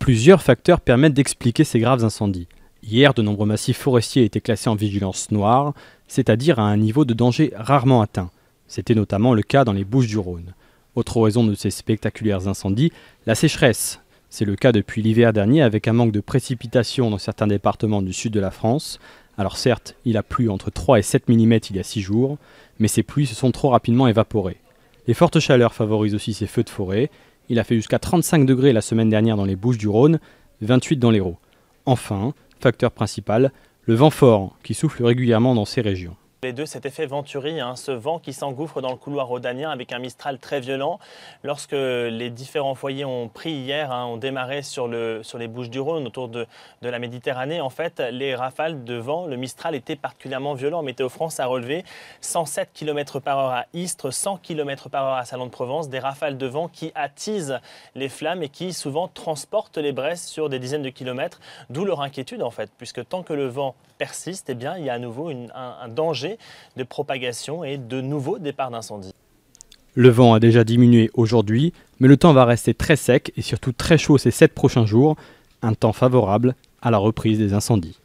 Plusieurs facteurs permettent d'expliquer ces graves incendies. Hier, de nombreux massifs forestiers étaient classés en vigilance noire, c'est-à-dire à un niveau de danger rarement atteint. C'était notamment le cas dans les Bouches-du-Rhône. Autre raison de ces spectaculaires incendies, la sécheresse. C'est le cas depuis l'hiver dernier avec un manque de précipitations dans certains départements du sud de la France. Alors certes, il a plu entre 3 et 7 mm il y a 6 jours, mais ces pluies se sont trop rapidement évaporées. Les fortes chaleurs favorisent aussi ces feux de forêt. Il a fait jusqu'à 35 degrés la semaine dernière dans les Bouches-du-Rhône, 28 dans l'Hérault. Enfin, facteur principal, le vent fort qui souffle régulièrement dans ces régions. Les deux, cet effet Venturi, ce vent qui s'engouffre dans le couloir rhodanien avec un Mistral très violent. Lorsque les différents foyers ont pris hier, ont démarré sur les Bouches-du-Rhône, autour de la Méditerranée, en fait, les rafales de vent, le Mistral était particulièrement violent. Météo France a relevé 107 km/h à Istres, 100 km/h à Salon-de-Provence, des rafales de vent qui attisent les flammes et qui souvent transportent les braises sur des dizaines de kilomètres, d'où leur inquiétude en fait, puisque tant que le vent persiste, eh bien, il y a à nouveau un danger de propagation et de nouveaux départs d'incendie. Le vent a déjà diminué aujourd'hui, mais le temps va rester très sec et surtout très chaud ces 7 prochains jours, un temps favorable à la reprise des incendies.